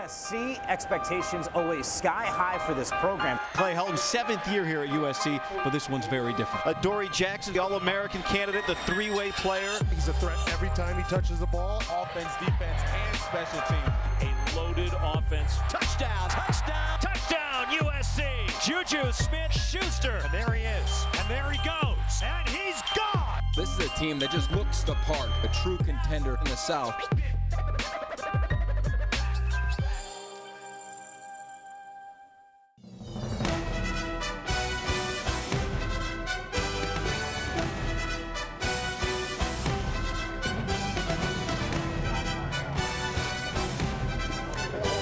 USC, expectations always sky high for this program. Clay Helton's 7th year here at USC, but this one's very different. Dory Jackson, the All-American candidate, the three-way player. He's a threat every time he touches the ball. Offense, defense, and special teams. A loaded offense. Touchdown, touchdown, touchdown, USC. Juju Smith-Schuster. And there he is. And there he goes. And he's gone. This is a team that just looks the part, a true contender in the South.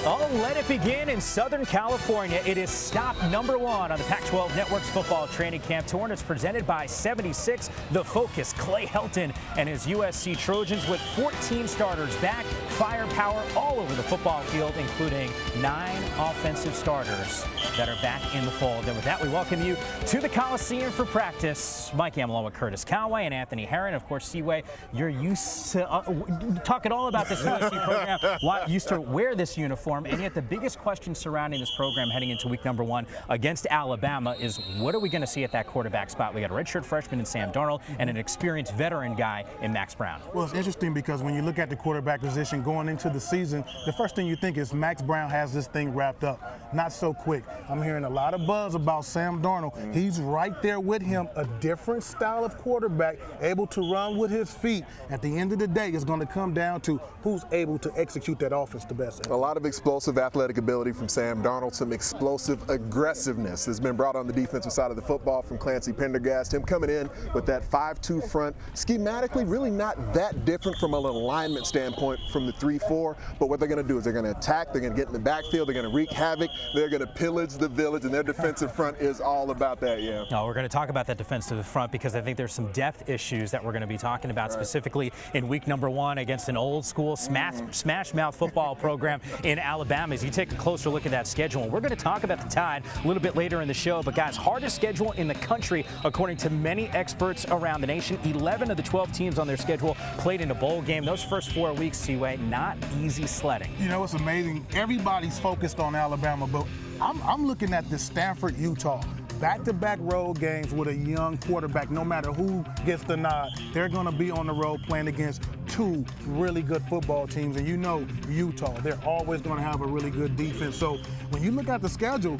Oh, let it begin in Southern California. It is stop number 1 on the Pac-12 Network's football training camp tour, and it's presented by 76, The Focus, Clay Helton and his USC Trojans with 14 starters back, firepower all over the football field, including 9 offensive starters that are back in the fold. And with that, we welcome you to the Coliseum for practice. Mike Am along with Curtis Conway and Anthony Herron. Of course, Seaway, you're used to talking all about this USC program, used to wear this uniform. And yet the biggest question surrounding this program heading into week number 1 against Alabama is what are we going to see at that quarterback spot? We got a redshirt freshman in Sam Darnold and an experienced veteran guy in Max Brown. Well, it's interesting because when you look at the quarterback position going into the season, the first thing you think is Max Brown has this thing wrapped up. Not so quick. I'm hearing a lot of buzz about Sam Darnold. He's right there with him, a different style of quarterback, able to run with his feet. At the end of the day, it's going to come down to who's able to execute that offense the best. A lot of explosive athletic ability from Sam Darnold, some explosive aggressiveness has been brought on the defensive side of the football from Clancy Pendergast. Him coming in with that 5-2 front, schematically really not that different from an alignment standpoint from the 3-4, but what they're going to do is they're going to attack, they're going to get in the backfield, they're going to wreak havoc, they're going to pillage the village, and their defensive front is all about that, yeah. No, we're going to talk about that defensive front because I think there's some depth issues that we're going to be talking about specifically in week number 1 against an old school smash mouth football program in Alabama. As you take a closer look at that schedule, and we're going to talk about the Tide a little bit later in the show, but guys, hardest schedule in the country according to many experts around the nation. 11 of the 12 teams on their schedule played in a bowl game. Those first 4 weeks, Seaway, not easy sledding. You know, it's amazing. Everybody's focused on Alabama, but I'm looking at this Stanford, Utah. Back-to-back road games with a young quarterback. No matter who gets the nod, they're going to be on the road playing against 2 really good football teams. And you know Utah, they're always going to have a really good defense. So when you look at the schedule,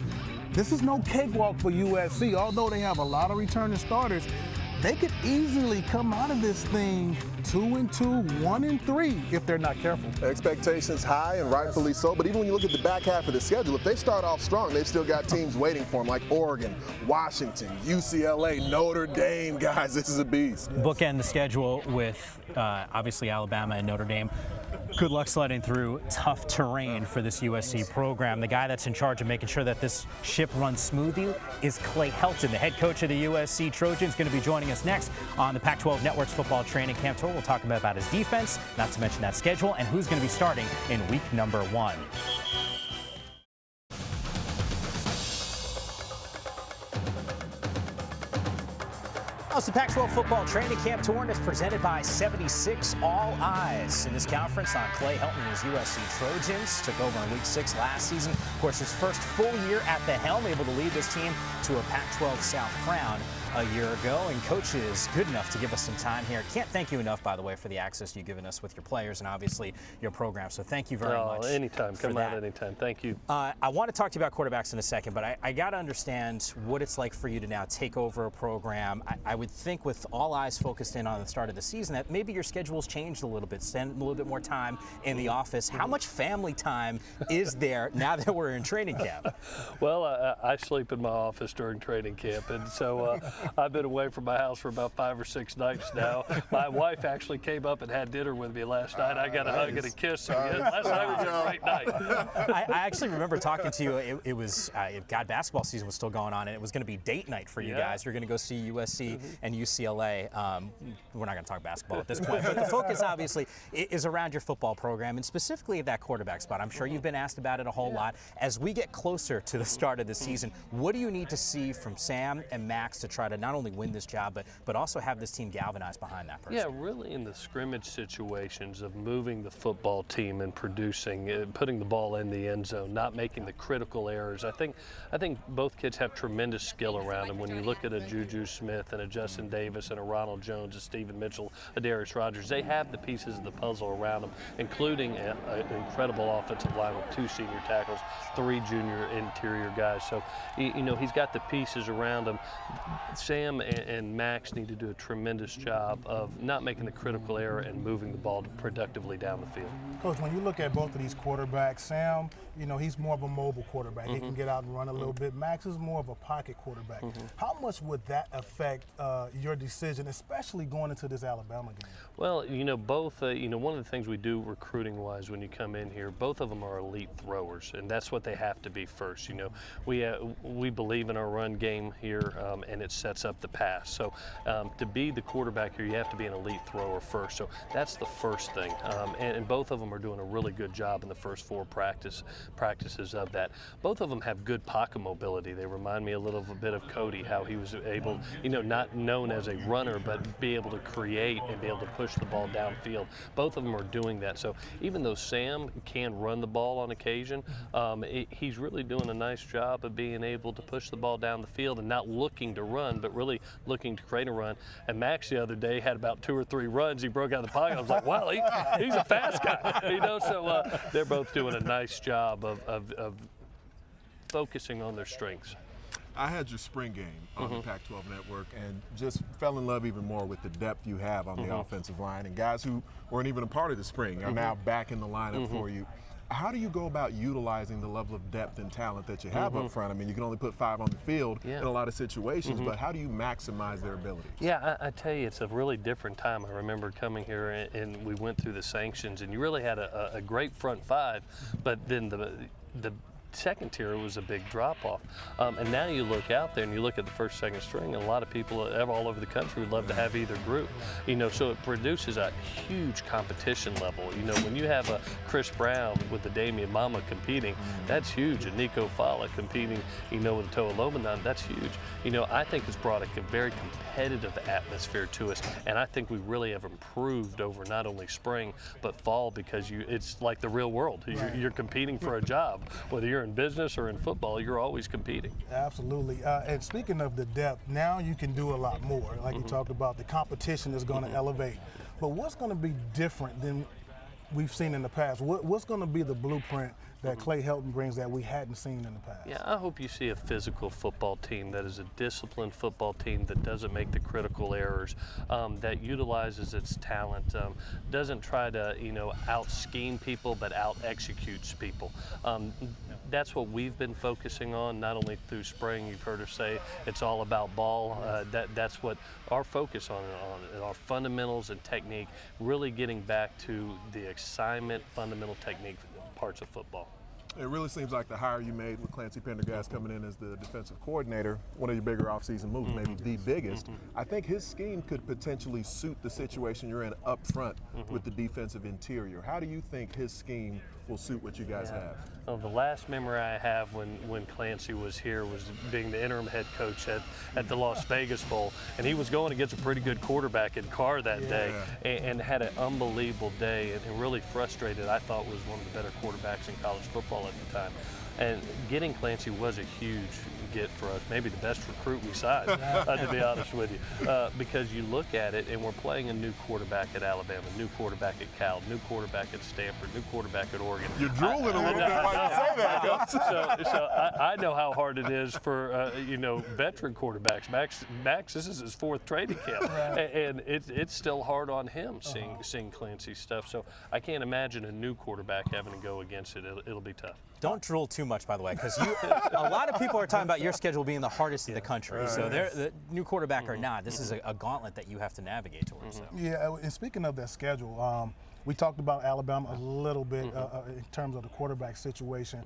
this is no cakewalk for USC. Although they have a lot of returning starters, they could easily come out of this thing 2-2, 1-3 if they're not careful. Expectations high and rightfully so, but even when you look at the back half of the schedule, if they start off strong, they've still got teams waiting for them like Oregon, Washington, UCLA, Notre Dame. Guys, this is a beast. Bookend the schedule with obviously Alabama and Notre Dame. Good luck sledding through tough terrain for this USC program. The guy that's in charge of making sure that this ship runs smoothly is Clay Helton, the head coach of the USC Trojans, going to be joining us next on the Pac-12 Network's football training camp tour. We'll talk about his defense, not to mention that schedule, and who's going to be starting in week number 1. The Pac-12 football training camp tour, and it's presented by 76 All Eyes. In this conference on Clay Helton and his USC Trojans. Took over in week 6 last season. Of course, his first full year at the helm, able to lead this team to a Pac-12 South crown a year ago. And coach is good enough to give us some time here. Can't thank you enough, by the way, for the access you've given us with your players and obviously your program. So thank you very much. Anytime. Come out anytime. Thank you. I want to talk to you about quarterbacks in a second, but I got to understand what it's like for you to now take over a program. I would think with all eyes focused in on the start of the season that maybe your schedule's changed a little bit, spend a little bit more time in the office. How much family time is there now that we're in training camp? Well, I sleep in my office during training camp, and so I've been away from my house for about 5 or 6 nights now. My wife actually came up and had dinner with me last night. I got a hug and a kiss. So last night was a great night. I actually remember talking to you. It was God, basketball season was still going on, and it was going to be date night for you guys. You're going to go see USC and UCLA. We're not going to talk basketball at this point, but the focus obviously is around your football program and specifically at that quarterback spot. I'm sure you've been asked about it a whole lot. As we get closer to the start of the season, what do you need to see from Sam and Max to try to not only win this job, but also have this team galvanized behind that person. Yeah, really in the scrimmage situations of moving the football team and producing, putting the ball in the end zone, not making the critical errors. I think both kids have tremendous skill around them. When you look at a Juju Smith and a Justin Davis and a Ronald Jones, a Stephen Mitchell, a Darius Rogers, they have the pieces of the puzzle around them, including an incredible offensive line with 2 senior tackles, 3 junior interior guys. So, you know, he's got the pieces around him. Sam and Max need to do a tremendous job of not making the critical error and moving the ball productively down the field. Coach, when you look at both of these quarterbacks, Sam, you know, he's more of a mobile quarterback. He can get out and run a little bit. Max is more of a pocket quarterback. How much would that affect your decision, especially going into this Alabama game? Well, you know, both, you know, one of the things we do recruiting-wise when you come in here, both of them are elite throwers, and that's what they have to be first. You know, we believe in our run game here, and it sets up the pass. So to be the quarterback here, you have to be an elite thrower first. So that's the first thing, and both of them are doing a really good job in the first 4 practices of that. Both of them have good pocket mobility. They remind me a little bit of Cody, how he was able, you know, not known as a runner, but be able to create and be able to push the ball downfield. Both of them are doing that. So even though Sam can run the ball on occasion, he's really doing a nice job of being able to push the ball down the field and not looking to run, but really looking to create a run. And Max the other day had about 2 or 3 runs. He broke out of the pocket. I was like, wow, he's a fast guy. You know, so they're both doing a nice job of focusing on their strengths. I had your spring game on the Pac-12 network and just fell in love even more with the depth you have on the offensive line, and guys who weren't even a part of the spring are now back in the lineup for you. How do you go about utilizing the level of depth and talent that you have up front? I mean, you can only put 5 on the field in a lot of situations, but how do you maximize their abilities? Yeah, I tell you, it's a really different time. I remember coming here and we went through the sanctions, and you really had a great front 5, but then the second tier was a big drop-off. And now you look out there and you look at the first, second string, and a lot of people all over the country would love to have either group. You know, so it produces a huge competition level. You know, when you have a Chris Brown with the Damian Mama competing, that's huge. And Nico Fala competing, you know, with Toa Lomanon, that's huge. You know, I think it's brought a very competitive atmosphere to us, and I think we really have improved over not only spring, but fall, because it's like the real world. You're competing for a job, whether you're in business or in football, you're always competing. Absolutely. And speaking of the depth, now you can do a lot more. Like you talked about, the competition is going to elevate. But what's going to be different than we've seen in the past? What's going to be the blueprint that Clay Helton brings that we hadn't seen in the past? Yeah, I hope you see a physical football team that is a disciplined football team that doesn't make the critical errors, that utilizes its talent, doesn't try to, you know, out-scheme people, but out-executes people. That's what we've been focusing on, not only through spring. You've heard us say it's all about ball. That's what our focus on our fundamentals and technique, really getting back to the assignment, fundamental technique parts of football. It really seems like the hire you made with Clancy Pendergast coming in as the defensive coordinator, one of your bigger offseason moves, maybe the biggest. I think his scheme could potentially suit the situation you're in up front with the defensive interior. How do you think his scheme will suit what you guys have? Well, the last memory I have when Clancy was here was being the interim head coach at the Las Vegas Bowl, and he was going against a pretty good quarterback in Carr that day, and had an unbelievable day, and really frustrated. I thought was one of the better quarterbacks in college football at the time. And getting Clancy was a huge get for us, maybe the best recruit we signed, to be honest with you, because you look at it and we're playing a new quarterback at Alabama, new quarterback at Cal, new quarterback at Stanford, new quarterback at Oregon. You're drooling a little bit while you say that, Coach. So I know how hard it is for you know, veteran quarterbacks. Max, this is his 4th training camp, and it's still hard on him seeing Clancy's stuff. So I can't imagine a new quarterback having to go against it. It'll be tough. Don't drool too much, by the way, because a lot of people are talking about your schedule being the hardest in the country. So the new quarterback or not, this is a gauntlet that you have to navigate towards. So. Yeah, and speaking of that schedule, we talked about Alabama a little bit in terms of the quarterback situation.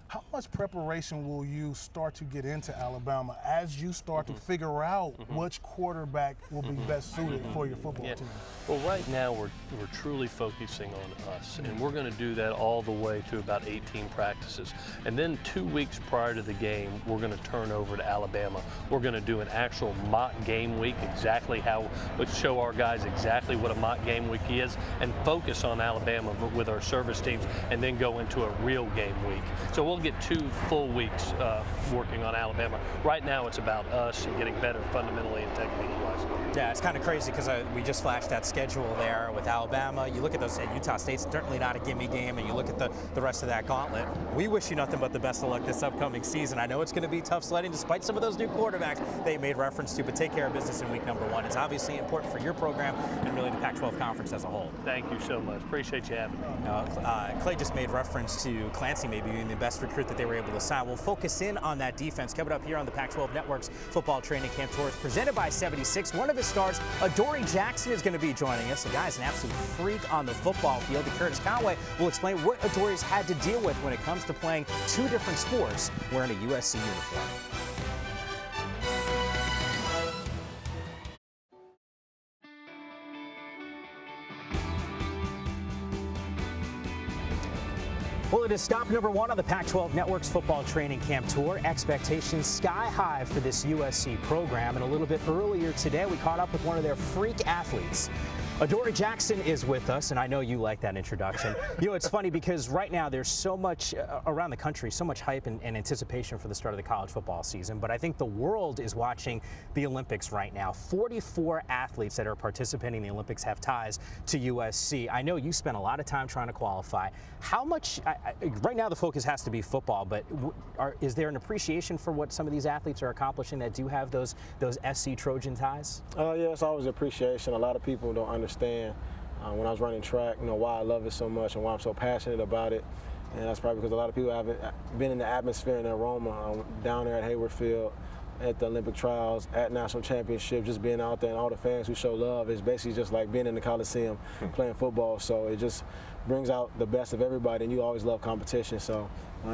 How much preparation will you start to get into Alabama as you start to figure out which quarterback will be best suited for your football team? Well, right now we're truly focusing on us, and we're going to do that all the way through about 18 practices. And then 2 weeks prior to the game, we're going to turn over to Alabama. We're going to do an actual mock game week, exactly how, let's show our guys exactly what a mock game week is, and focus on Alabama with our service teams, and then go into a real game week. So we'll get 2 full weeks working on Alabama. Right now it's about us and getting better fundamentally and technique-wise. Yeah, it's kind of crazy because we just flashed that schedule there with Alabama. You look at those, and Utah State's certainly not a gimme game, and you look at the rest of that gauntlet. We wish you nothing but the best of luck this upcoming season. I know it's going to be tough sledding despite some of those new quarterbacks they made reference to, but take care of business in week number 1. It's obviously important for your program and really the Pac-12 conference as a whole. Thank you so much. Appreciate you having me. Clay just made reference to Clancy maybe being the best recruit that they were able to sign. We'll focus in on that defense coming up here on the Pac-12 Network's Football Training Camp Tours presented by 76. One of his stars, Adoree Jackson, is going to be joining us. The guy's an absolute freak on the football field. And Curtis Conway will explain what Adoree's had to deal with when it comes to playing 2 different sports wearing a USC uniform. Well, it is stop number 1 on the Pac-12 Network's Football Training Camp Tour. Expectations sky high for this USC program. And a little bit earlier today, we caught up with one of their freak athletes. Adoree Jackson is with us, and I know you like that introduction. You know, it's funny because right now there's so much around the country, so much hype and anticipation for the start of the college football season, but I think the world is watching the Olympics right now. 44 athletes that are participating in the Olympics have ties to USC. I know you spent a lot of time trying to qualify. How much, right now the focus has to be football, but is there an appreciation for what some of these athletes are accomplishing that do have those SC Trojan ties? Yeah, it's always appreciation. A lot of people don't understand when I was running track, why I love it so much and why I'm so passionate about it. And that's probably because a lot of people haven't been in the atmosphere and the aroma down there at Hayward Field, at the Olympic trials, at national championship, just being out there and all the fans who show love. It's basically just like being in the Coliseum playing football. So it just brings out the best of everybody, and you always love competition. So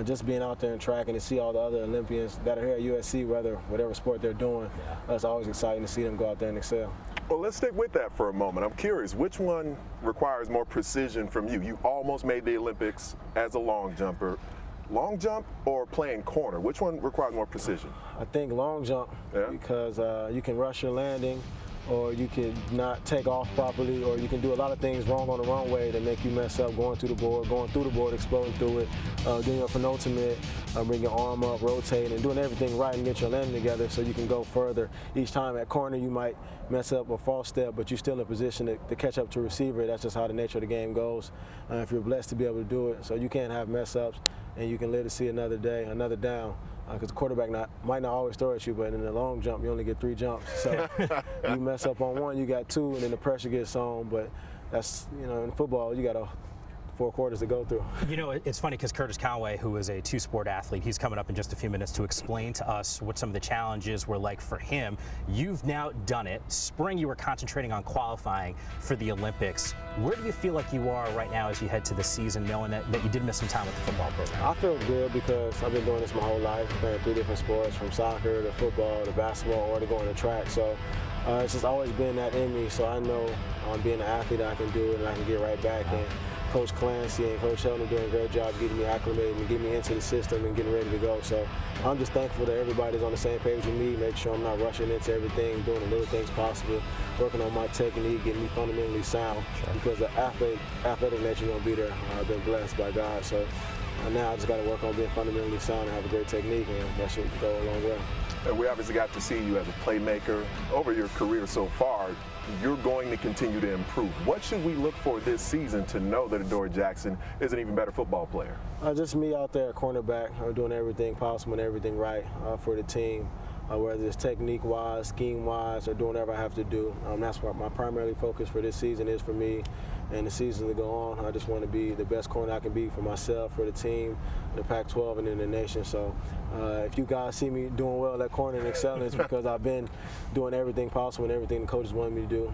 just being out there and tracking to see all the other Olympians that are here at USC, whatever sport they're doing, it's always exciting to see them go out there and excel. Well, let's stick with that for a moment. I'm curious, which one requires more precision from you? You almost made the Olympics as a long jumper. Long jump or playing corner? Which one requires more precision? I think long jump, because you can rush your landing, or you can not take off properly, or you can do a lot of things wrong on the runway to make you mess up, going through the board, exploding through it, doing your penultimate, bring your arm up, rotating, and doing everything right and get your landing together so you can go further. Each time at corner you might mess up a false step, but you're still in position to catch up to receiver. That's just how the nature of the game goes. If you're blessed to be able to do it, so you can't have mess ups, and you can live to see another day, another down. Because the quarterback might not always throw at you, but in the long jump, you only get 3 jumps. So you mess up on 1, you got 2, and then the pressure gets on. But that's, in football, you got 4 quarters to go through. It's funny because Curtis Conway, who is a 2-sport athlete, he's coming up in just a few minutes to explain to us what some of the challenges were like for him. You've now done it. Spring, you were concentrating on qualifying for the Olympics. Where do you feel like you are right now as you head to the season, knowing that you did miss some time with the football program? I feel good because I've been doing this my whole life, playing 3 different sports, from soccer to football to basketball or to going to track. So it's just always been that in me. So I know being an athlete, I can do it and I can get right back in. Coach Clancy and Coach Sheldon doing a great job getting me acclimated and getting me into the system and getting ready to go. So I'm just thankful that everybody's on the same page with me, making sure I'm not rushing into everything, doing the little things possible, working on my technique, getting me fundamentally sound, because the athletic nature going to be there. I've been blessed by God. So now I just got to work on being fundamentally sound and have a great technique, and that should go a long way. And we obviously got to see you as a playmaker over your career so far. You're going to continue to improve. What should we look for this season to know that Adoree Jackson is an even better football player? Just me out there at cornerback, doing everything possible and everything right for the team, whether it's technique-wise, scheme-wise, or doing whatever I have to do. That's what my primary focus for this season is for me. And the season to go on, I just want to be the best corner I can be for myself, for the team, the Pac-12, and in the nation. So If you guys see me doing well at corner and excelling, it's because I've been doing everything possible and everything the coaches wanted me to do.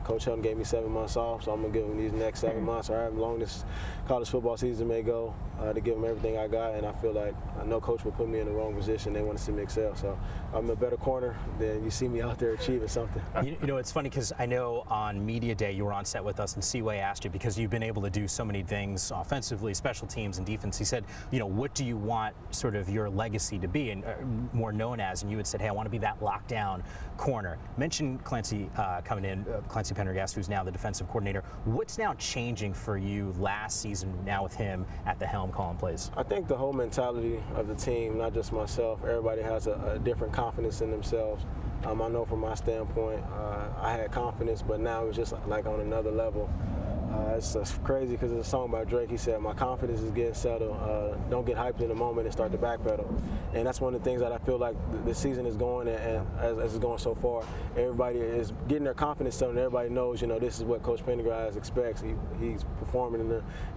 Coach Helton gave me 7 months off, so I'm going to give him these next 7 months, or however long this college football season may go, to give them everything I got. And I feel like no coach will put me in the wrong position. They want to see me excel. So I'm a better corner than you see me out there achieving something. You know, it's funny because I know on Media Day you were on set with us, and Seaway asked you, because you've been able to do so many things offensively, special teams and defense. He said, you know, what do you want sort of your legacy to be, and more known as? And you had said, hey, I want to be that lockdown corner. Mentioned Clancy coming in, Clancy Pendergast, who's now the defensive coordinator. What's now changing for you last season now with him at the helm calling plays? I think the whole mentality of the team, not just myself, everybody has a different confidence in themselves. I know from my standpoint, I had confidence, but now it's just like on another level. It's crazy because there's a song by Drake. He said, my confidence is getting settled. Don't get hyped in the moment and start to backpedal. And that's one of the things that I feel like the season is going, and as it's going so far, everybody is getting their confidence settled, and everybody knows, you know, this is what Coach Pendergast expects. He's performing in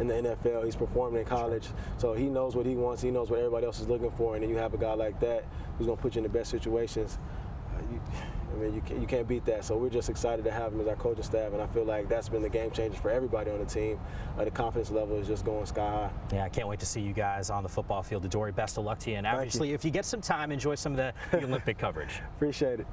the NFL. He's performing in college. So he knows what he wants. He knows what everybody else is looking for. And then you have a guy like that who's going to put you in the best situations. I mean, you can't beat that. So we're just excited to have him as our coaching staff, and I feel like that's been the game changer for everybody on the team. The confidence level is just going sky high. Yeah, I can't wait to see you guys on the football field. Adoree, best of luck to you. And obviously, if you get some time, enjoy some of the Olympic coverage. Appreciate it.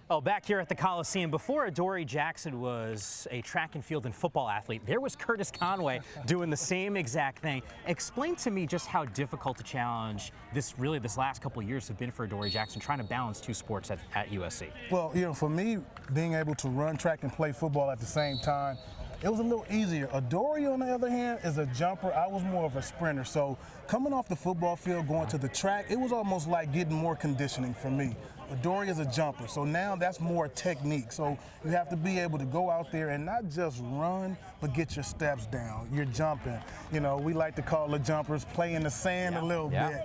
Oh, back here at the Coliseum, before Adoree Jackson was a track and field and football athlete, there was Curtis Conway doing the same exact thing. Explain to me just how difficult a challenge this last couple of years have been for Adoree Jackson, trying to balance two sports at USC. Well, you know, for me, being able to run track and play football at the same time, it was a little easier. Adoree, on the other hand, is a jumper. I was more of a sprinter. So coming off the football field, going to the track, it was almost like getting more conditioning for me. Adoree is a jumper, so now that's more technique. So you have to be able to go out there and not just run, but get your steps down. You're jumping. You know, we like to call the jumpers play in the sand a little bit.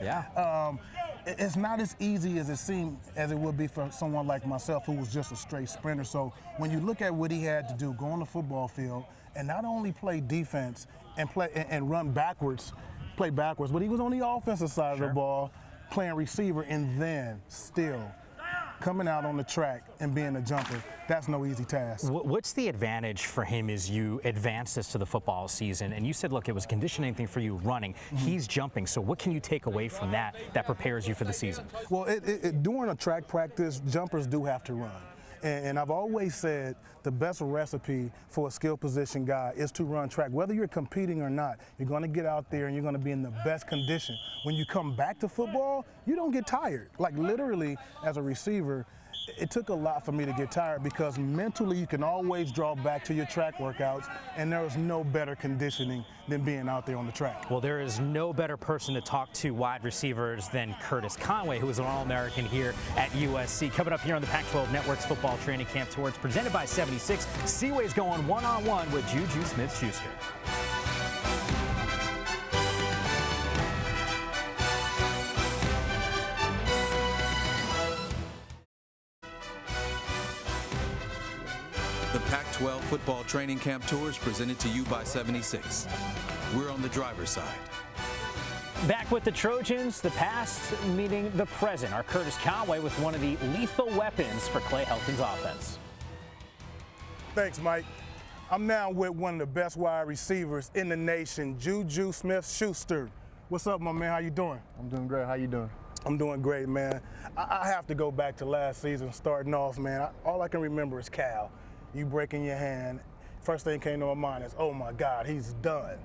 It's not as easy as it would be for someone like myself who was just a straight sprinter. So when you look at what he had to do, go on the football field and not only play defense and run backwards, play backwards, but he was on the offensive side of the ball, playing receiver, and then still coming out on the track and being a jumper. That's no easy task. What's the advantage for him as you advance this to the football season? And you said, look, it was a conditioning thing for you running. He's jumping. So what can you take away from that prepares you for the season? Well, during a track practice, jumpers do have to run. And I've always said the best recipe for a skill position guy is to run track. Whether you're competing or not, you're going to get out there and you're going to be in the best condition. When you come back to football, you don't get tired. Like literally, as a receiver, it took a lot for me to get tired because mentally you can always draw back to your track workouts, and there is no better conditioning than being out there on the track. Well, there is no better person to talk to wide receivers than Curtis Conway, who is an All-American here at USC. Coming up here on the Pac-12 Network's Football Training Camp Tour, it's presented by 76. Seaway's going one-on-one with Juju Smith-Schuster. The Pac-12 Football Training Camp Tour is presented to you by 76. We're on the driver's side. Back with the Trojans, the past meeting the present. Our Curtis Conway with one of the lethal weapons for Clay Helton's offense. Thanks, Mike. I'm now with one of the best wide receivers in the nation, Juju Smith-Schuster. What's up, my man? How you doing? I'm doing great. How you doing? I'm doing great, man. I have to go back to last season, starting off, man. All I can remember is Cal. You breaking your hand. First thing came to my mind is, oh my God, he's done.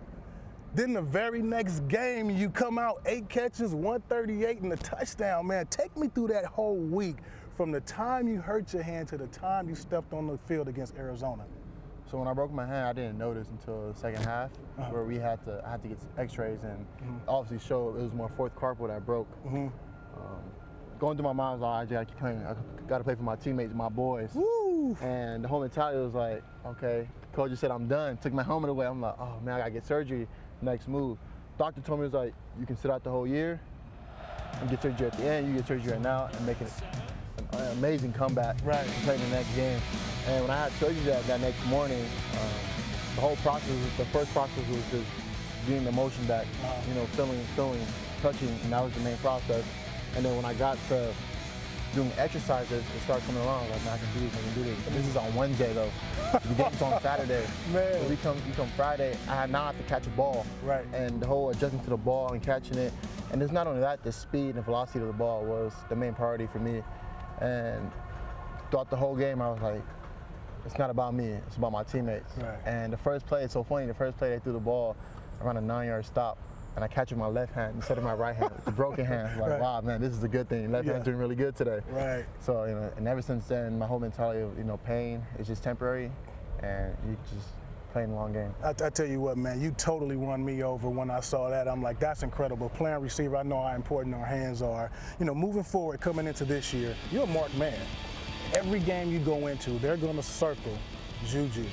Then the very next game, you come out 8 catches, 138 and a touchdown, man. Take me through that whole week from the time you hurt your hand to the time you stepped on the field against Arizona. So when I broke my hand, I didn't notice until the second half, where I had to get x-rays and obviously show it was my 4th carpal that I broke. Going through my mind was like, I got to play for my teammates, my boys. Woo! And the whole mentality was like, okay, coach just said I'm done. Took my helmet away. I'm like, oh man, I got to get surgery. Next move. Doctor told me, it was like, you can sit out the whole year and get surgery at the end. You get surgery right now and make it an amazing comeback and play the next game. And when I had surgery that next morning, the whole process, the first process was just getting the motion back, you know, feeling touching, and that was the main process. And then when I got to doing exercises, it started coming along. Like, man, I can do this, I can do this. But this is on Wednesday, though. The game's on Saturday. Man. So we come Friday, I now have to catch a ball. Right. And the whole adjusting to the ball and catching it. And it's not only that, the speed and velocity of the ball was the main priority for me. And throughout the whole game, I was like, it's not about me, it's about my teammates. Right. And the first play, it's so funny, the first play they threw the ball around a 9-yard stop, and I catch it with my left hand instead of my right hand. It's a broken hand. Like, right. wow, man, this is a good thing. Left hand's doing really good today. Right. So, you know, and ever since then, my whole mentality of, you know, pain is just temporary, and you just playing a long game. I tell you what, man, you totally won me over when I saw that. I'm like, that's incredible. Playing receiver, I know how important our hands are. You know, moving forward, coming into this year, you're a marked man. Every game you go into, they're going to circle Juju.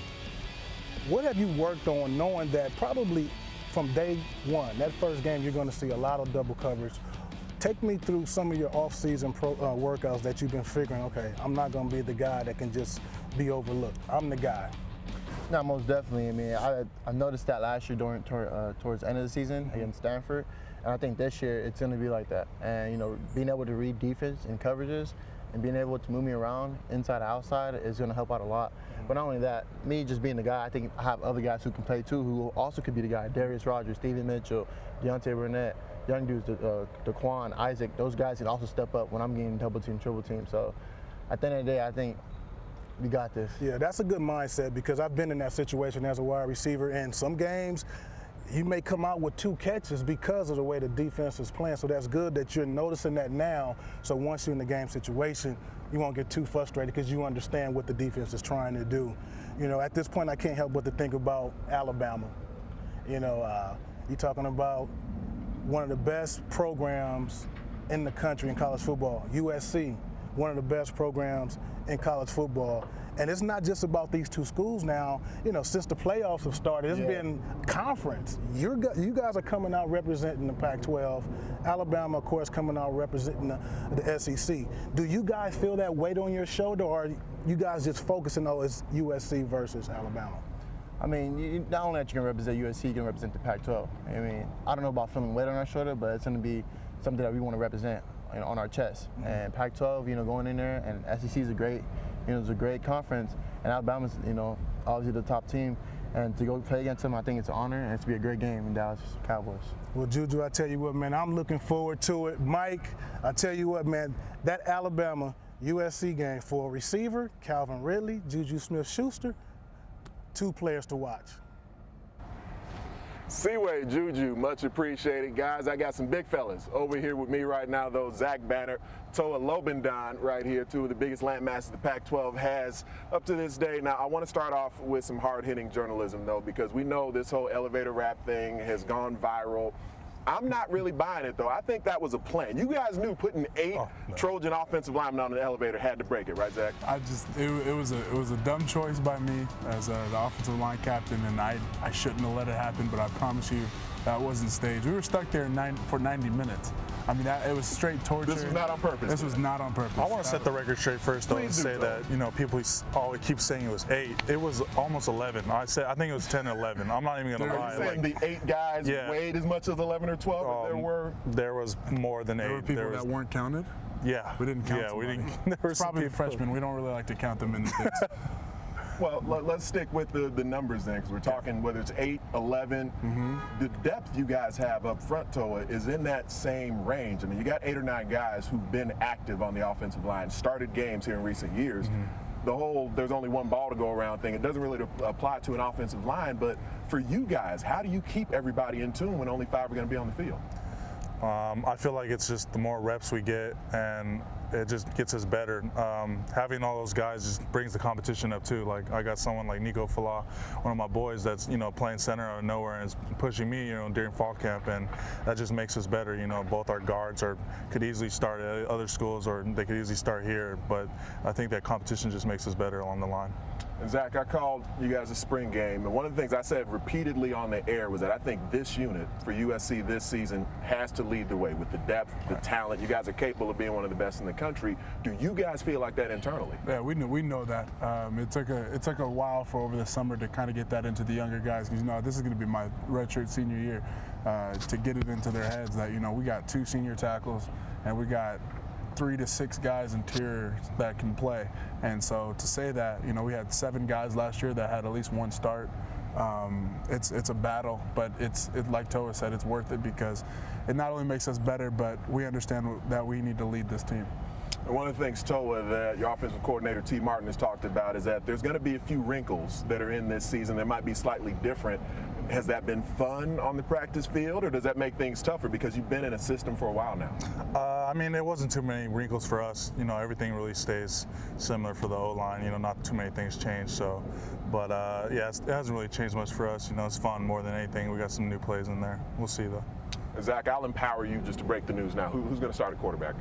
What have you worked on knowing that probably from day one, that first game, you're going to see a lot of double coverage? Take me through some of your off-season workouts that you've been figuring, okay, I'm not going to be the guy that can just be overlooked. I'm the guy. No, most definitely. I mean, I noticed that last year towards the end of the season against Stanford, and I think this year it's going to be like that. And, you know, being able to read defense and coverages and being able to move me around inside and outside is going to help out a lot. But not only that, me just being the guy, I think I have other guys who can play too, who also could be the guy. Darius Rogers, Steven Mitchell, Deontay Burnett, young dudes, Daquan, Isaac, those guys can also step up when I'm getting double team, triple team. So at the end of the day, I think we got this. Yeah, that's a good mindset because I've been in that situation as a wide receiver. In some games, you may come out with 2 catches because of the way the defense is playing. So that's good that you're noticing that now. So once you're in the game situation, you won't get too frustrated because you understand what the defense is trying to do. You know, at this point, I can't help but to think about Alabama. You know, you're talking about one of the best programs in the country in college football, USC, one of the best programs in college football. And it's not just about these 2 schools now. You know, since the playoffs have started, it's been conference. You guys are coming out representing the Pac-12. Alabama, of course, coming out representing the SEC. Do you guys feel that weight on your shoulder, or are you guys just focusing on it's USC versus Alabama? I mean, not only that you can represent USC, you can represent the Pac-12. I mean, I don't know about feeling weight on our shoulder, but it's going to be something that we want to represent, you know, on our chest. And Pac-12, you know, going in there, and SEC is a great, you know, it's a great conference, and Alabama's, you know, obviously the top team. And to go play against them, I think it's an honor, and it's to be a great game in Dallas Cowboys. Well, Juju, I tell you what, man, I'm looking forward to it. Mike, I tell you what, man, that Alabama USC game for a receiver, Calvin Ridley, Juju Smith-Schuster, 2 players to watch. Seaway Juju, much appreciated. Guys, I got some big fellas over here with me right now, though. Zach Banner, Toa Lobendon right here, 2 of the biggest landmasses the Pac-12 has up to this day. Now, I want to start off with some hard-hitting journalism, though, because we know this whole elevator rap thing has gone viral. I'm not really buying it, though. I think that was a plan. You guys knew putting 8 Trojan offensive linemen on the elevator had to break it, right, Zach? It was a dumb choice by me as the offensive line captain, and I shouldn't have let it happen, but I promise you that wasn't staged. We were stuck there for 90 minutes. I mean, it was straight torture. This was not on purpose. This was not on purpose. I want to set the record straight first, though, and say that, you know, people always keep saying it was 8. It was almost 11. I think it was 10 and 11. I'm not even going to lie. Are you saying the 8 guys weighed as much as 11 or 12? There was more than 8. There were people that weren't counted? Yeah. We didn't count them. We didn't. It's probably the freshmen. We don't really like to count them in the picks. Well, let's stick with the numbers then, because we're talking whether it's 8, 11. The depth you guys have up front, Toa, is in that same range. I mean, you got 8 or 9 guys who've been active on the offensive line, started games here in recent years. The whole "there's only one ball to go around" thing, it doesn't really apply to an offensive line. But for you guys, how do you keep everybody in tune when only 5 are going to be on the field? I feel like it's just the more reps we get, and it just gets us better. Having all those guys just brings the competition up too. Like, I got someone like Nico Falah, one of my boys, that's, you know, playing center out of nowhere and is pushing me, you know, during fall camp, and that just makes us better. You know, both our guards could easily start at other schools, or they could easily start here, but I think that competition just makes us better along the line. And Zach, I called you guys a spring game, and one of the things I said repeatedly on the air was that I think this unit for USC this season has to lead the way with the depth, the talent. You guys are capable of being one of the best in the country. Do you guys feel like that internally? Yeah, we know that. It took a while for over the summer to kind of get that into the younger guys, because this is going to be my redshirt senior year, to get it into their heads that we got 2 senior tackles and we got 3 to 6 guys in tier that can play. And so to say that, we had 7 guys last year that had at least 1 start. It's a battle, but it's like Toa said, it's worth it because it not only makes us better, but we understand that we need to lead this team. And one of the things, Toa, that your offensive coordinator, T. Martin, has talked about is that there's going to be a few wrinkles that are in this season that might be slightly different. Has that been fun on the practice field, or does that make things tougher because you've been in a system for a while now? I mean, it wasn't too many wrinkles for us. Everything really stays similar for the O-line. Not too many things change. So, but yeah, it hasn't really changed much for us. It's fun more than anything. We got some new plays in there. We'll see though. Zach, I'll empower you just to break the news now. Who's going to start at quarterback?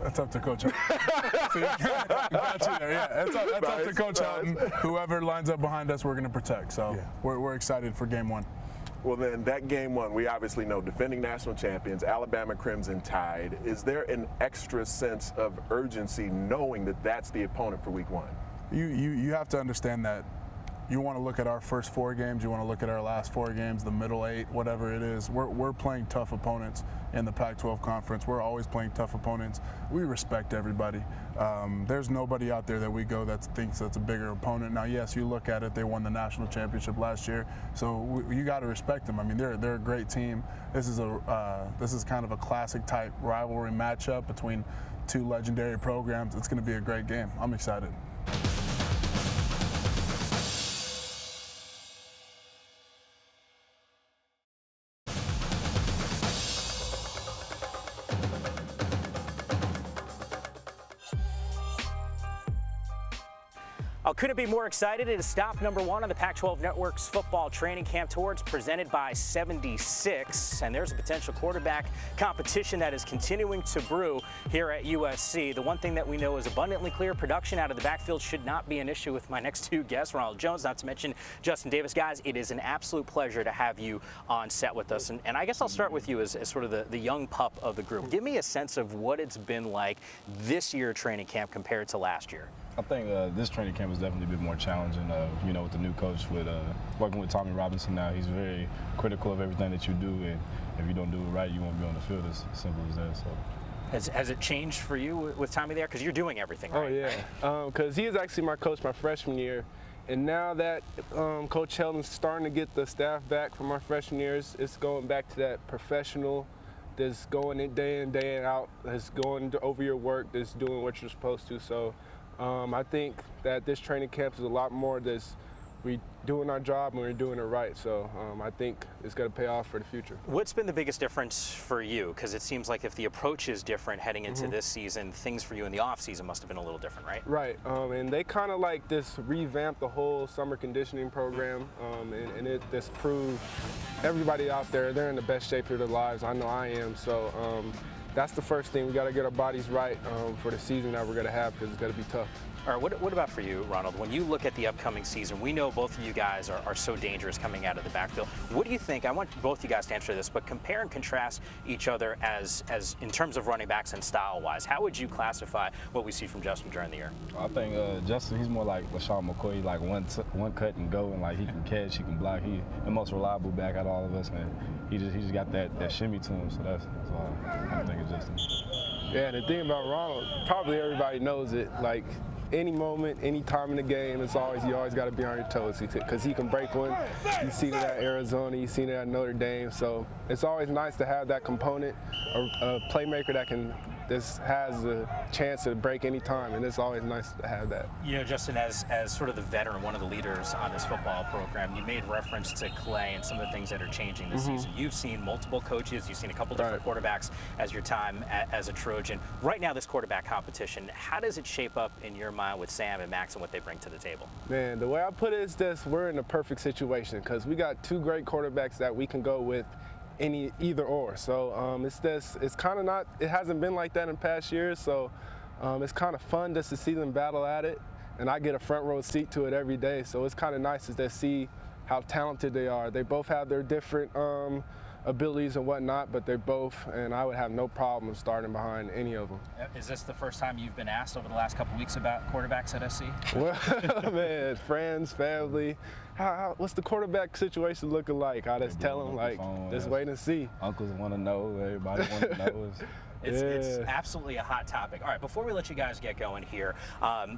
That's up to Coach Houghton. Got you there. Yeah, that's up to Coach Houghton. Whoever lines up behind us, we're going to protect. So we're excited for game 1. Well, then, that game 1, we obviously know defending national champions, Alabama Crimson Tide. Is there an extra sense of urgency knowing that that's the opponent for week 1? You have to understand that. You want to look at our first 4 games, you want to look at our last 4 games, the middle 8, whatever it is. We're playing tough opponents in the Pac-12 conference. We're always playing tough opponents. We respect everybody. There's nobody out there that we go that thinks that's a bigger opponent. Now, yes, you look at it, they won the national championship last year, so you got to respect them. I mean, they're a great team. This is kind of a classic type rivalry matchup between 2 legendary programs. It's going to be a great game. I'm excited. Couldn't be more excited. It is stop number 1 on the Pac-12 Network's football training camp tour. It's presented by 76, and there's a potential quarterback competition that is continuing to brew here at USC. The one thing that we know is abundantly clear: production out of the backfield should not be an issue with my next 2 guests, Ronald Jones, not to mention Justin Davis. Guys, it is an absolute pleasure to have you on set with us, and I guess I'll start with you as sort of the young pup of the group. Give me a sense of what it's been like this year training camp compared to last year. I think this training camp has definitely been more challenging, with the new coach, with working with Tommy Robinson now. He's very critical of everything that you do, and if you don't do it right, you won't be on the field. As simple as that. So. Has it changed for you with Tommy there? Because you're doing everything right. Oh, yeah. Because he is actually my coach my freshman year. And now that Coach Heldon's starting to get the staff back from our freshman years, it's going back to that professional that's going in day out, that's going over your work, that's doing what you're supposed to. So I think that this training camp is a lot more that's we doing our job and we're doing it right. So I think it's going to pay off for the future. What's been the biggest difference for you? Because it seems like if the approach is different heading into this season, things for you in the off season must have been a little different, right? Right. And they kind of like this revamped the whole summer conditioning program, and it just proved everybody out there, they're in the best shape of their lives. I know I am. So that's the first thing. We got to get our bodies right for the season that we're going to have, because it's going to be tough. All right, what about for you, Ronald? When you look at the upcoming season, we know both of you guys are so dangerous coming out of the backfield. What do you think? I want both you guys to answer this, but compare and contrast each other as in terms of running backs and style-wise. How would you classify what we see from Justin during the year? I think Justin, he's more like LaShawn McCoy, like one cut and go, and like he can catch, he can block. He's the most reliable back out of all of us, and he just got that shimmy to him. So that's why I think of Justin. Yeah, the thing about Ronald, probably everybody knows it. Like, any moment, any time in the game, you always got to be on your toes, because he can break one. You've seen it at Arizona, you've seen it at Notre Dame. So it's always nice to have that component, a playmaker that has a chance to break any time, and it's always nice to have that. You know, Justin, as sort of the veteran, one of the leaders on this football program, you made reference to Clay and some of the things that are changing this season. You've seen multiple coaches, you've seen a couple different quarterbacks as your time as a Trojan. Right now, this quarterback competition, how does it shape up in your mind with Sam and Max and what they bring to the table? Man, the way I put it is this: we're in a perfect situation, because we got 2 great quarterbacks that we can go with either or. So it's kind of not, it hasn't been like that in past years. So it's kind of fun just to see them battle at it. and I get a front row seat to it every day. So it's kind of nice to see how talented they are. They both have their different abilities and whatnot, but they're both, and I would have no problem starting behind any of them. Is this the first time you've been asked over the last couple weeks about quarterbacks at SC? Well, man, friends, family, what's the quarterback situation looking like? I just tell them, like, just wait and see. Uncles want to know, everybody want to know. It's absolutely a hot topic. All right, before we let you guys get going here,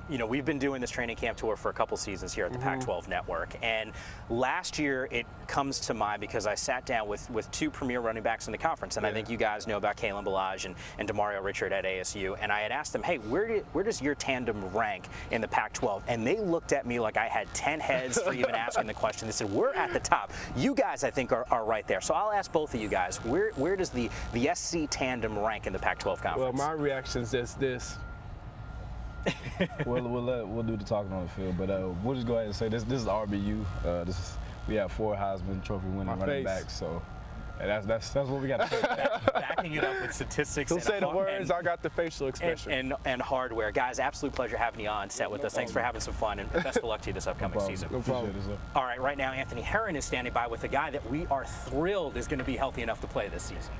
you know, we've been doing this training camp tour for a couple seasons here at the Pac-12 Network, and last year it comes to mind because I sat down with two premier running backs in the conference, and I think you guys know about Kalen Ballage and Demario Richard at ASU, and I had asked them, hey, where does your tandem rank in the Pac-12? And they looked at me like I had 10 heads for even asking the question. They said, we're at the top. You guys, I think, are right there. So I'll ask both of you guys, where does the SC tandem rank in the Pac-12 conference? Well, my reaction is just this. We'll do the talking on the field, but we'll just go ahead and say this is RBU. We have 4 Heisman Trophy winning running backs, so that's what we got to say. Backing it up with statistics. Don't say the words, I got the facial expression. And hardware. Guys, absolute pleasure having you on set with us. Thanks for having some fun, and best of luck to you this upcoming season. No problem. All right, right now Anthony Herron is standing by with a guy that we are thrilled is going to be healthy enough to play this season.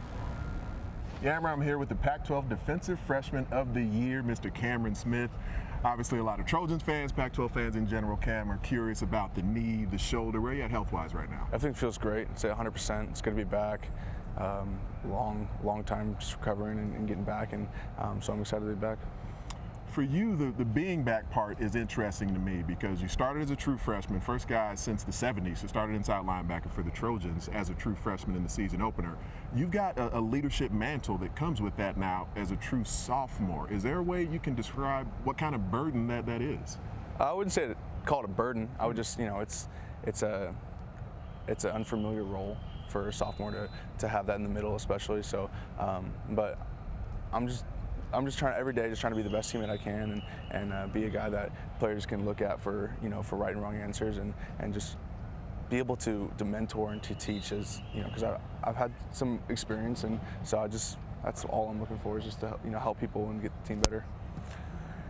Yammer, I'm here with the Pac-12 Defensive Freshman of the Year, Mr. Cameron Smith. Obviously, a lot of Trojans fans, Pac-12 fans in general, Cam, are curious about the knee, the shoulder. Where are you at health-wise right now? Everything feels great. It's at 100%. It's going to be back. Long time just recovering and getting back, and so I'm excited to be back. For you, the being back part is interesting to me because you started as a true freshman, first guy since the 70s who started inside linebacker for the Trojans as a true freshman in the season opener. You've got a leadership mantle that comes with that now as a true sophomore. Is there a way you can describe what kind of burden that is? I wouldn't say call it a burden. I would just, it's an unfamiliar role for a sophomore to have that in the middle, especially. So, but I'm just trying every day, trying to be the best team that I can, and be a guy that players can look at for right and wrong answers, and just be able to mentor and to teach, as because I've had some experience, and so that's all I'm looking for, is just to help people and get the team better.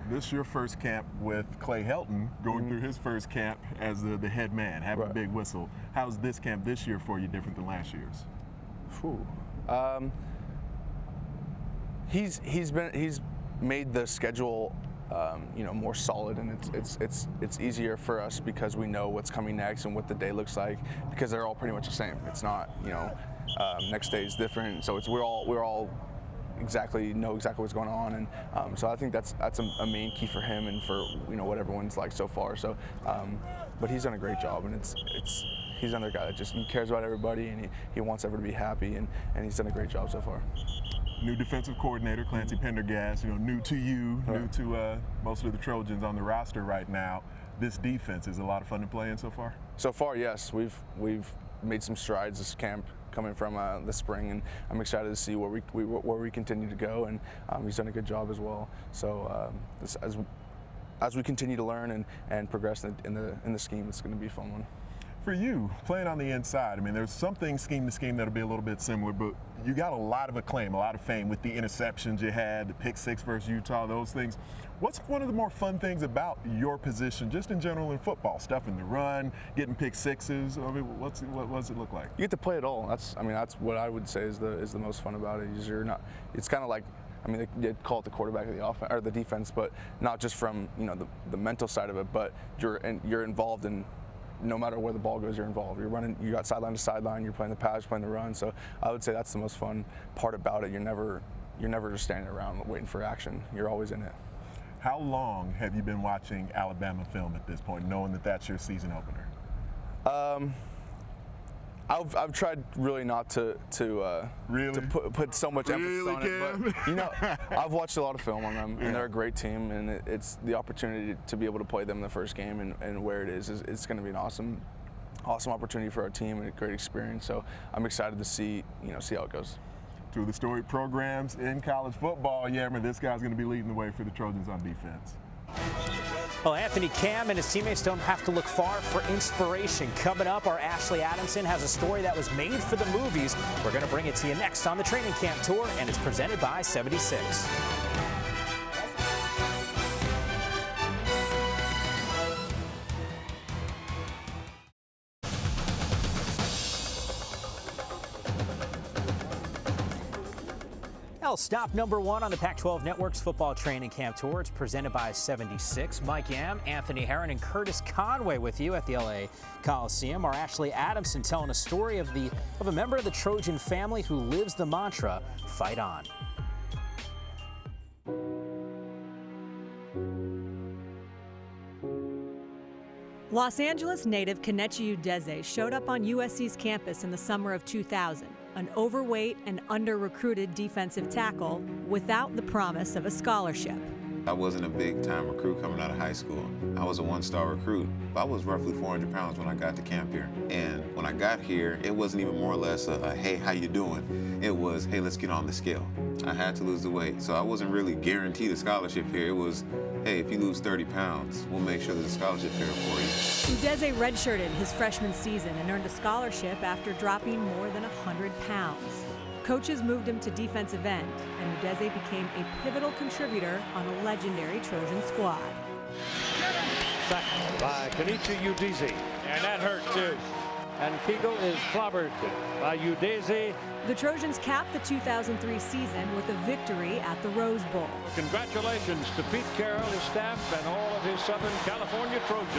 This is your first camp with Clay Helton, going through his first camp as the head man, having a big whistle. How's this camp this year for you different than last year's? He's made the schedule more solid, and it's easier for us because we know what's coming next and what the day looks like, because they're all pretty much the same. It's not next day is different, so we're all know exactly what's going on, and so I think that's a main key for him and for what everyone's like so far. So, but he's done a great job, and he's another guy that he cares about everybody, and he wants everyone to be happy, and he's done a great job so far. New defensive coordinator, Clancy Pendergast, new to you, new to most of the Trojans on the roster right now. This defense is a lot of fun to play in so far? So far, yes. We've made some strides this camp coming from the spring, and I'm excited to see where we continue to go, and he's done a good job as well. So as we continue to learn and progress in the scheme, it's going to be a fun one. For you, playing on the inside, I mean, there's something scheme to scheme that'll be a little bit similar, but you got a lot of acclaim, a lot of fame with the interceptions you had, the pick 6 versus Utah, those things. What's one of the more fun things about your position, just in general in football? Stuffing the run, getting pick 6s. I mean, what does it look like? You get to play it all. That's what I would say is the most fun about it. Is you're not. It's kind of like, I mean, they call it the quarterback of the offense or the defense, but not just from the mental side of it, but you're involved in. No matter where the ball goes, you're involved. You're running. You got sideline to sideline. You're playing the pass, you're playing the run. So I would say that's the most fun part about it. You're never just standing around waiting for action. You're always in it. How long have you been watching Alabama film at this point, knowing that that's your season opener? I've tried really not to put so much emphasis on it, but I've watched a lot of film on them, and they're a great team, and it's the opportunity to be able to play them in the first game and where it is it's going to be an awesome opportunity for our team and a great experience. So I'm excited to see how it goes. Through the storied programs in college football, Yammer, this guy's going to be leading the way for the Trojans on defense. Well, Anthony, Cam, and his teammates don't have to look far for inspiration. Coming up, our Ashley Adamson has a story that was made for the movies. We're going to bring it to you next on the Training Camp Tour, and it's presented by 76. Well, stop number 1 on the Pac-12 Network's football training camp tour. It's presented by 76. Mike Yam, Anthony Herron, and Curtis Conway with you at the LA Coliseum. Our Ashley Adamson telling a story of a member of the Trojan family who lives the mantra, fight on. Los Angeles native Kenechi Udeze showed up on USC's campus in the summer of 2000, an overweight and under-recruited defensive tackle without the promise of a scholarship. I wasn't a big-time recruit coming out of high school. I was a one-star recruit. I was roughly 400 pounds when I got to camp here. And when I got here, it wasn't even more or less a hey, how you doing? It was, hey, let's get on the scale. I had to lose the weight, so I wasn't really guaranteed a scholarship here. It was, hey, if you lose 30 pounds, we'll make sure there's a scholarship here for you. Udeze redshirted his freshman season and earned a scholarship after dropping more than 100 pounds. Coaches moved him to defensive end, and Udeze became a pivotal contributor on a legendary Trojan squad. Sacked by Kenechi Udeze, and that hurt too. And Kegel is clobbered by Udeze. The Trojans capped the 2003 season with a victory at the Rose Bowl. Congratulations to Pete Carroll, his staff, and all of his Southern California Trojans.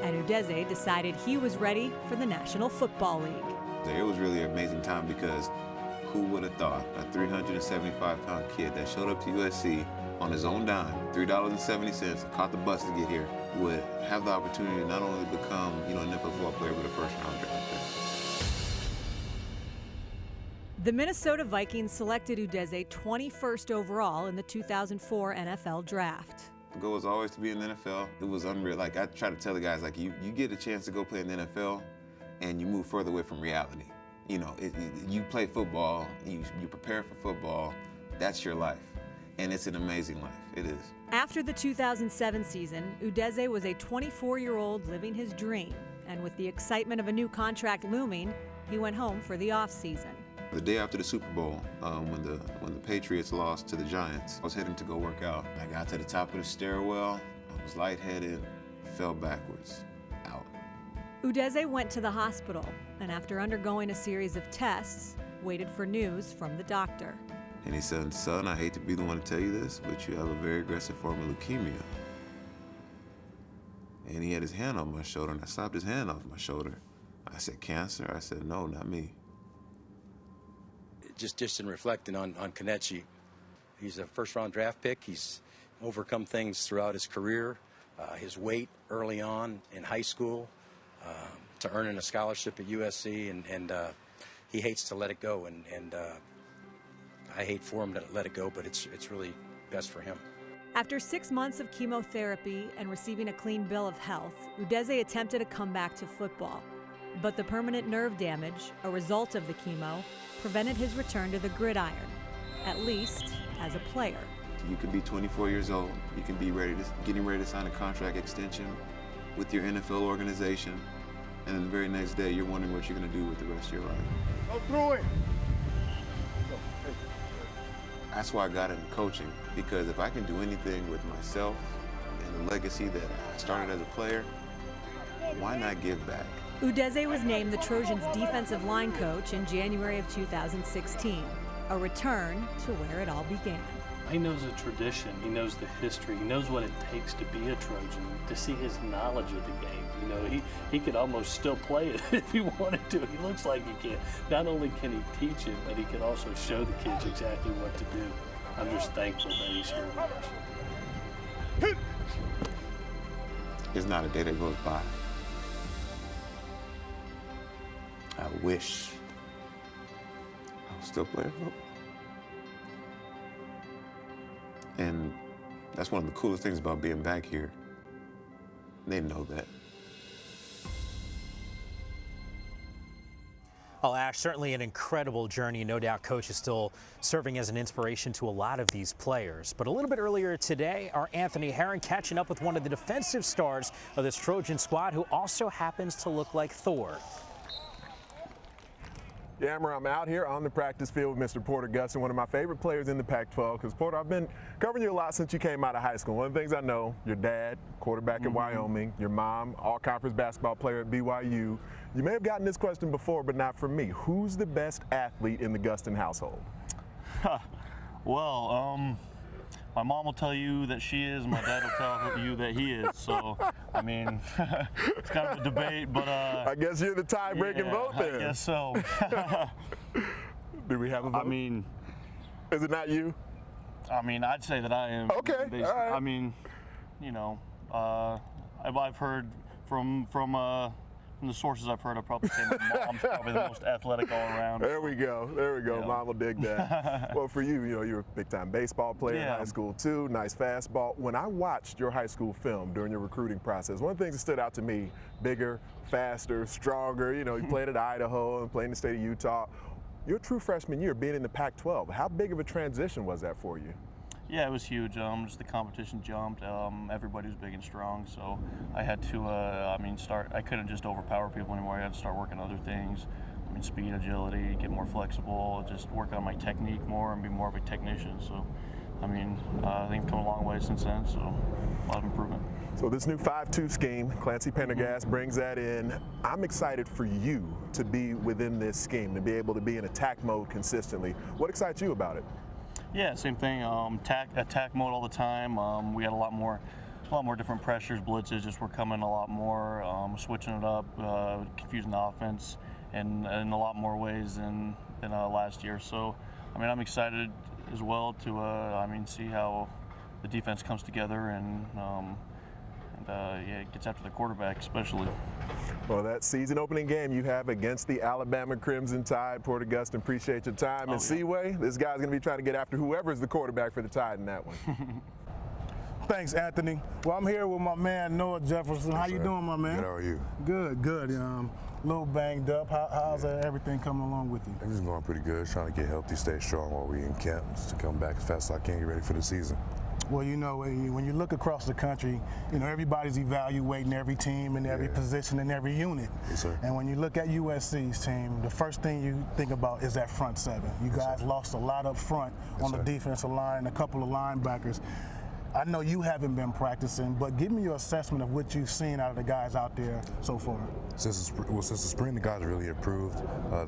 And Udeze decided he was ready for the National Football League. It was really an amazing time because who would have thought a 375-pound kid that showed up to USC on his own dime, $3.70, caught the bus to get here, would have the opportunity to not only become, an NFL football player, but a first-round draft pick. The Minnesota Vikings selected Udeze 21st overall in the 2004 NFL Draft. The goal was always to be in the NFL. It was unreal. Like, I try to tell the guys, like, you get a chance to go play in the NFL, and you move further away from reality. You play football, you prepare for football, that's your life. And it's an amazing life, it is. After the 2007 season, Udeze was a 24-year-old living his dream. And with the excitement of a new contract looming, he went home for the offseason. The day after the Super Bowl, when the Patriots lost to the Giants, I was heading to go work out. I got to the top of the stairwell, I was lightheaded, fell backwards, out. Udeze went to the hospital, and after undergoing a series of tests, waited for news from the doctor. And he said, son, I hate to be the one to tell you this, but you have a very aggressive form of leukemia. And he had his hand on my shoulder, and I slapped his hand off my shoulder. I said, cancer? I said, no, not me. Just in reflecting on Kenechi, he's a first-round draft pick. He's overcome things throughout his career, his weight early on in high school, to earning a scholarship at USC, and he hates to let it go, and I hate for him to let it go, but it's really best for him. After 6 months of chemotherapy and receiving a clean bill of health, Udeze attempted a comeback to football. But the permanent nerve damage, a result of the chemo, prevented his return to the gridiron, at least as a player. You can be 24 years old, you can be getting ready to sign a contract extension with your NFL organization, and then the very next day you're wondering what you're going to do with the rest of your life. Go through it. That's why I got into coaching, because if I can do anything with myself and the legacy that I started as a player, why not give back? Udeze was named the Trojans' defensive line coach in January of 2016, a return to where it all began. He knows the tradition, he knows the history, he knows what it takes to be a Trojan, to see his knowledge of the game. He could almost still play it if he wanted to. He looks like he can. Not only can he teach it, but he can also show the kids exactly what to do. I'm just thankful that he's here with us. There's not a day that goes by I wish I was still playing football. And that's one of the coolest things about being back here. They know that. Well, Ash, certainly an incredible journey. No doubt Coach is still serving as an inspiration to a lot of these players. But a little bit earlier today, our Anthony Herron catching up with one of the defensive stars of this Trojan squad, who also happens to look like Thor. Yammer, I'm out here on the practice field with Mr. Porter Gustin, one of my favorite players in the Pac-12. Because, Porter, I've been covering you a lot since you came out of high school. One of the things I know, your dad, quarterback at Wyoming, your mom, all-conference basketball player at BYU. You may have gotten this question before, but not from me. Who's the best athlete in the Gustin household? Well, my mom will tell you that she is, my dad will tell you that he is. So, I mean, it's kind of a debate, but I guess you're the tie-breaking vote then. I guess so. Do we have a vote? I mean, is it not you? I mean, I'd say that I am. Okay, all right. I mean, you know, I've heard from the sources I've heard, I'd probably say my mom's probably the most athletic all around. There we go. There we go. Yeah. Mom will dig that. Well, for you, you know, you're a big-time baseball player in high school too. Nice fastball. When I watched your high school film during your recruiting process, one of the things that stood out to me: bigger, faster, stronger. You know, you played at Idaho and played in the state of Utah. Your true freshman year, being in the Pac-12, how big of a transition was that for you? Yeah, it was huge. Just the competition jumped. Everybody was big and strong, so I had to, I couldn't just overpower people anymore. I had to start working other things. I mean, speed, agility, get more flexible, just work on my technique more and be more of a technician. So, I mean, I think I've come a long way since then, so a lot of improvement. So this new 5-2 scheme, Clancy Pendergast brings that in. I'm excited for you to be within this scheme, to be able to be in attack mode consistently. What excites you about it? Yeah, same thing. Attack mode all the time. We had a lot more different pressures, blitzes. Just were coming a lot more, switching it up, confusing the offense, in a lot more ways than last year. So, I mean, I'm excited as well to see how the defense comes together and it gets after the quarterback especially. Well, that season opening game you have against the Alabama Crimson Tide, Port Augusta, appreciate your time. And Seaway, this guy's going to be trying to get after whoever's the quarterback for the Tide in that one. Thanks, Anthony. Well, I'm here with my man, Noah Jefferson. How you doing, my man? Good, how are you? Good, good. A little banged up. How's everything coming along with you? Everything's going pretty good. Trying to get healthy, stay strong while we're in camp, just to come back as fast as I can, get ready for the season. Well, you know, when you look across the country, you know, everybody's evaluating every team and every position and every unit. Yes, sir. And when you look at USC's team, the first thing you think about is that front seven. You guys lost a lot up front on the defensive line, a couple of linebackers. I know you haven't been practicing, but give me your assessment of what you've seen out of the guys out there so far. Since the spring, the guys really improved,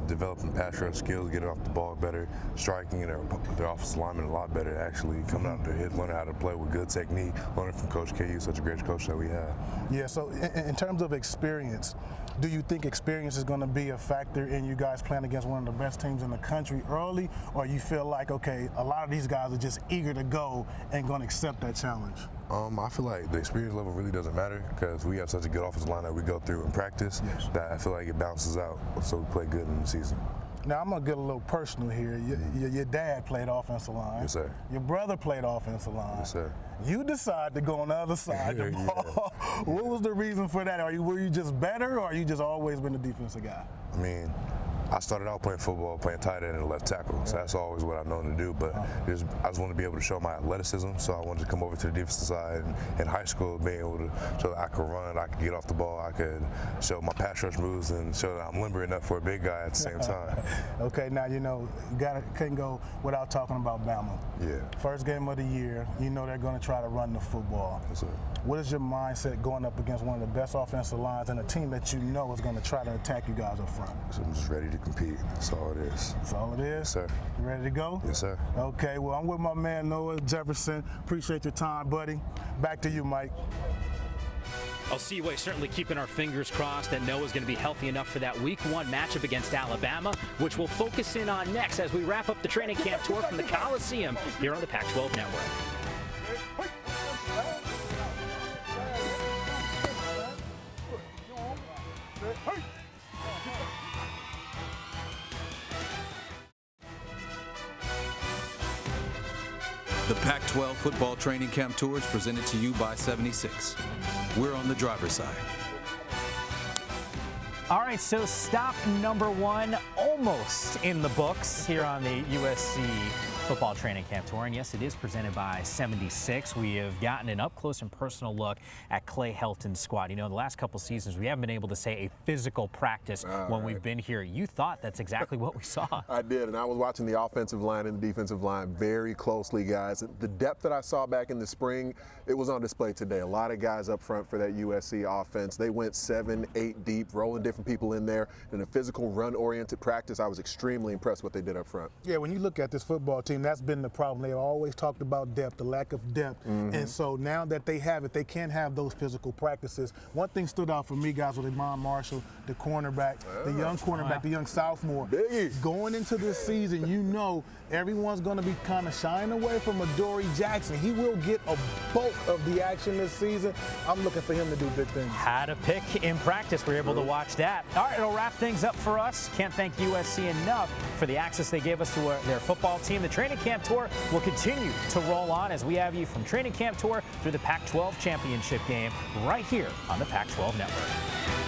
developing pass rush skills, getting off the ball better, striking their offensive linemen a lot better, actually coming out there, learning how to play with good technique, learning from Coach KU, such a great coach that we have. Yeah, so in terms of experience, do you think experience is going to be a factor in you guys playing against one of the best teams in the country early, or you feel like, okay, a lot of these guys are just eager to go and going to accept that challenge? I feel like the experience level really doesn't matter because we have such a good offensive line that we go through in practice that I feel like it balances out, so we play good in the season. Now, I'm going to get a little personal here. Your dad played offensive line. Yes, sir. Your brother played offensive line. Yes, sir. You decided to go on the other side of the ball. What was the reason for that? Were you just better, or you just always been a defensive guy? I mean, I started out playing football, playing tight end and left tackle, so that's always what I've known to do, but I just want to be able to show my athleticism, so I wanted to come over to the defensive side. In high school, being able to show that I could run, I could get off the ball, I could show my pass rush moves and show that I'm limber enough for a big guy at the same time. Okay, now, you know, couldn't go without talking about Bama. Yeah. First game of the year, you know they're going to try to run the football. Yes, sir. What is your mindset going up against one of the best offensive lines and a team that you know is going to try to attack you guys up front? So I'm just ready to compete. That's all it is. That's all it is? Yes, sir. You ready to go? Yes, sir. Okay, well, I'm with my man Noah Jefferson. Appreciate your time, buddy. Back to you, Mike. Seaway certainly keeping our fingers crossed that Noah's going to be healthy enough for that Week 1 matchup against Alabama, which we'll focus in on next as we wrap up the training camp tour from the Coliseum here on the Pac-12 Network. The Pac-12 Football Training Camp Tour is presented to you by 76. We're on the driver's side. All right, so stop number 1 almost in the books here on the USC Football Training Camp Tour. And yes, it is presented by 76. We have gotten an up-close and personal look at Clay Helton's squad. You know, the last couple seasons, we haven't been able to say a physical practice when we've been here. You thought that's exactly what we saw. I did, and I was watching the offensive line and the defensive line very closely, guys. The depth that I saw back in the spring, it was on display today. A lot of guys up front for that USC offense. They went 7, 8 deep, rolling different people in there. In a physical, run-oriented practice, I was extremely impressed with what they did up front. Yeah, when you look at this football team, team. That's been the problem. They've always talked about depth, the lack of depth. And so now that they have it, they can have those physical practices. One thing stood out for me, guys, with Iman Marshall, the cornerback, the young cornerback, the young sophomore. Going into this season, you know everyone's going to be kind of shying away from Adoree Jackson. He will get a bulk of the action this season. I'm looking for him to do big things. Had a pick in practice. We were able to watch that. All right, it'll wrap things up for us. Can't thank USC enough for the access they gave us to their football team. The training camp tour will continue to roll on as we have you from training camp tour through the Pac-12 championship game right here on the Pac-12 Network.